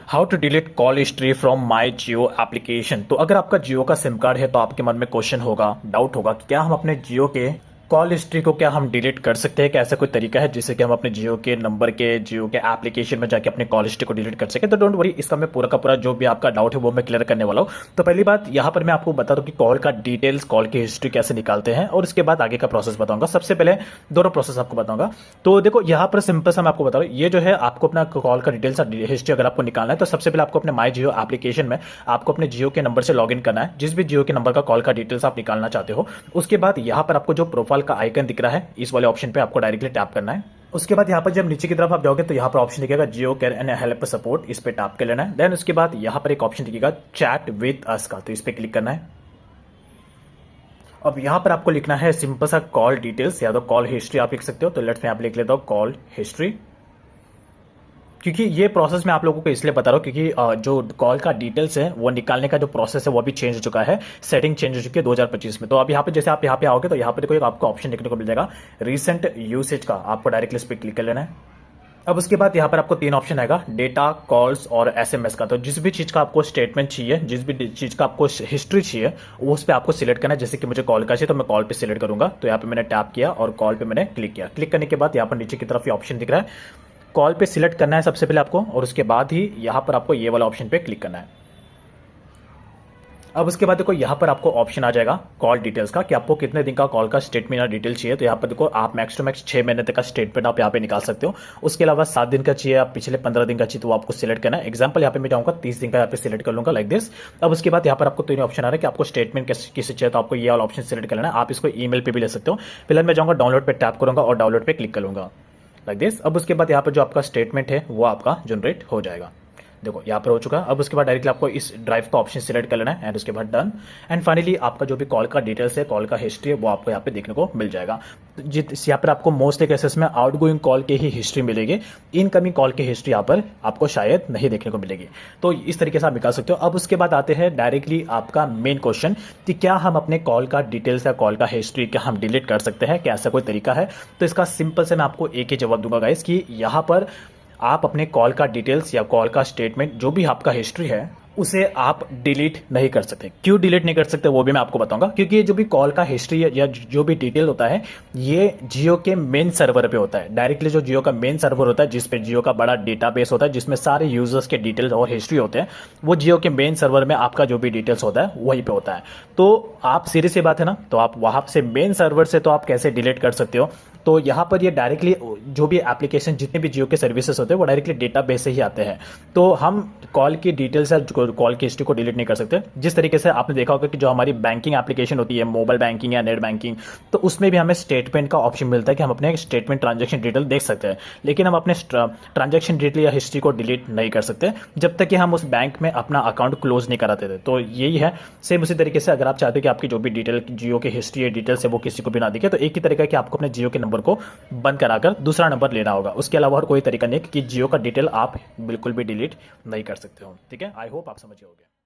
How to delete call history from my Jio application. तो अगर आपका जियो का सिम कार्ड है तो आपके मन में क्वेश्चन होगा, डाउट होगा कि क्या हम अपने जियो के कॉल हिस्ट्री को क्या हम डिलीट कर सकते हैं, क्या ऐसा कोई तरीका है जिससे कि हम अपने जियो के नंबर के जियो के एप्लीकेशन में जाके अपने कॉल हिस्ट्री को डिलीट कर सकें। तो डोंट वरी, इसका मैं पूरा का पूरा जो भी आपका डाउट है वो मैं क्लियर करने वाला हूँ। तो पहली बात यहाँ पर मैं आपको बता दूं कि कॉल का डिटेल्स, कॉल की हिस्ट्री कैसे निकालते हैं और उसके बाद आगे का प्रोसेस बताऊंगा। सबसे पहले दोनों प्रोसेस आपको बताऊंगा। तो देखो यहाँ पर सिंपल सा मैं आपको बता रहा हूँ, ये जो है आपको अपना कॉल का डिटेल्स हिस्ट्री अगर आपको निकालना है तो सबसे पहले आपको अपने माई जियो एप्लीकेशन में आपको अपने जियो के नंबर से लॉग इन करना है, जिस भी जियो के नंबर का कॉल का डिटेल्स आप निकालना चाहते हो। उसके बाद यहाँ पर आपको जो प्रोफाइल का आइकन दिख रहा है, इस वाले ऑप्शन पे आपको डायरेक्टली टैप करना है। उसके बाद यहाँ पर जब नीचे की तरफ आप जाओगे तो यहाँ पर ऑप्शन दिखेगा जियो केयर एंड हेल्प सपोर्ट, इस पे टैप कर लेना है। देन उसके बाद यहाँ पर एक ऑप्शन दिखेगा चैट विद अस का, तो इस पे क्लिक करना है। अब यहाँ पर आपको लिखना है सिंपल सा कॉल डिटेल्स या तो कॉल हिस्ट्री आप लिख सकते हो। तो लेट्स मैं आप लिख लेता हूँ कॉल हिस्ट्री, क्योंकि ये प्रोसेस मैं आप लोगों को इसलिए बता रहा हूँ क्योंकि जो कॉल का डिटेल्स है वो निकालने का जो प्रोसेस है वो अभी चेंज हो चुका है, सेटिंग चेंज हो चुकी है 2025 में। तो अब यहाँ पे जैसे आप यहाँ पे आओगे तो यहाँ पे देखो एक आपको ऑप्शन देखने को मिल जाएगा रिसेंट यूसेज का, आपको डायरेक्टली इस पर क्लिक कर लेना है। अब उसके बाद यहाँ पर आपको तीन ऑप्शन आएगा, डेटा, कॉल्स और एसएमएस का। तो जिस भी चीज का आपको स्टेटमेंट चाहिए, जिस भी चीज का आपको हिस्ट्री चाहिए वो उस पर आपको सिलेक्ट करना है। जैसे कि मुझे कॉल का चाहिए तो मैं कॉल पे सिलेक्ट करूंगा, तो यहाँ पे मैंने टैप किया और कॉल पे मैंने क्लिक किया। क्लिक करने के बाद यहाँ पर नीचे की तरफ ये ऑप्शन दिख रहा है, कॉल पे सिलेक्ट करना है सबसे पहले आपको, और उसके बाद ही यहाँ पर आपको ये वाला ऑप्शन पे क्लिक करना है। अब उसके बाद देखो यहाँ पर आपको ऑप्शन आ जाएगा कॉल डिटेल्स का कि आपको कितने दिन का कॉल का स्टेटमेंट या डिटेल चाहिए। तो यहाँ पर देखो आप मैक्स टू मैक्स 6 महीने तक का स्टेटमेंट आप यहाँ पे निकाल सकते हो। उसके अलावा 7 दिन का चाहिए, आप पिछले 15 दिन का चाहिए तो आपको सिलेक्ट करना है। एग्जाम्पल यहाँ पे मैं जाऊँगा 30 दिन का यहाँ पे सिलेक्ट कर लूंगा लाइक दिस। अब उसके बाद यहाँ पर आपको तीन ऑप्शन आ रहा है कि आपको स्टेटमेंट किसे चाहिए, तो आपको ये वाला ऑप्शन सिलेक्ट कर लेना है। आप इसको ईमेल पे भी ले सकते हो। फिलहाल मैं जाऊँगा डाउनलोड पे टैप करूंगा और डाउनलोड पे क्लिक करूंगा लाइक दिस। अब उसके बाद यहाँ पर जो आपका स्टेटमेंट है वो आपका जनरेट हो जाएगा। देखो यहाँ पर हो चुका। अब उसके बाद डायरेक्टली आपको इस ड्राइव का ऑप्शन सिलेक्ट कर लेना है एंड उसके बाद डन। एंड फाइनली आपका जो भी कॉल का डिटेल्स है, कॉल का हिस्ट्री है, वो आपको यहाँ पे देखने को मिल जाएगा। जिस यहाँ पर आपको मोस्टली केसेस में आउटगोइंग कॉल की ही हिस्ट्री मिलेगी, इनकमिंग कॉल की हिस्ट्री यहाँ पर आपको शायद नहीं देखने को मिलेगी। तो इस तरीके से आप निकाल सकते हो। अब उसके बाद आते हैं डायरेक्टली आपका मेन क्वेश्चन कि क्या हम अपने कॉल का डिटेल्स या कॉल का हिस्ट्री क्या हम डिलीट कर सकते हैं, क्या ऐसा कोई तरीका है। तो इसका सिंपल से मैं आपको एक ही जवाब दूंगा गाइस कि यहाँ पर आप अपने कॉल का डिटेल्स या कॉल का स्टेटमेंट जो भी आपका हिस्ट्री है उसे आप डिलीट नहीं कर सकते। क्यों डिलीट नहीं कर सकते वो भी मैं आपको बताऊंगा, क्योंकि ये जो भी कॉल का हिस्ट्री या जो भी डिटेल होता है ये जियो के मेन सर्वर पे होता है। डायरेक्टली जो जियो का मेन सर्वर होता है, जिस पे जियो का बड़ा डेटाबेस होता है जिसमें सारे यूजर्स के डिटेल्स और हिस्ट्री होते हैं, वो जियो के मेन सर्वर में आपका जो भी डिटेल्स होता है वहीं पे होता है। तो आप सीधी सी बात है ना, तो आप वहां से मेन सर्वर से तो आप कैसे डिलीट कर सकते हो। तो यहाँ पर ये डायरेक्टली जो भी एप्लीकेशन जितने भी जियो के सर्विसेज होते हैं वो डायरेक्टली डेटाबेस से ही आते हैं। तो हम कॉल की डिटेल्स या कॉल की हिस्ट्री को डिलीट नहीं कर सकते। जिस तरीके से आपने देखा होगा कि जो हमारी बैंकिंग एप्लीकेशन होती है, मोबाइल बैंकिंग या नेट बैंकिंग, तो उसमें भी हमें स्टेटमेंट का ऑप्शन मिलता है कि हम अपने स्टेटमेंट ट्रांजैक्शन डिटेल देख सकते हैं, लेकिन हम अपने ट्रांजैक्शन डिटेल या हिस्ट्री को डिलीट नहीं कर सकते जब तक कि हम उस बैंक में अपना अकाउंट क्लोज नहीं कराते थे। तो यही है। सेम उसी तरीके से अगर आप चाहते हो कि आपकी जो भी डिटेल जियो की हिस्ट्री या डिटेल्स है वो किसी को भी ना दिखे, तो एक ही तरीका है कि आपको अपने जियो के नंबर को बंद कराकर दूसरा नंबर लेना होगा। उसके अलावा और कोई तरीका नहीं कि जियो का डिटेल आप बिल्कुल भी डिलीट नहीं कर सकते हो। ठीक है, आई होप आप समझ गए होंगे।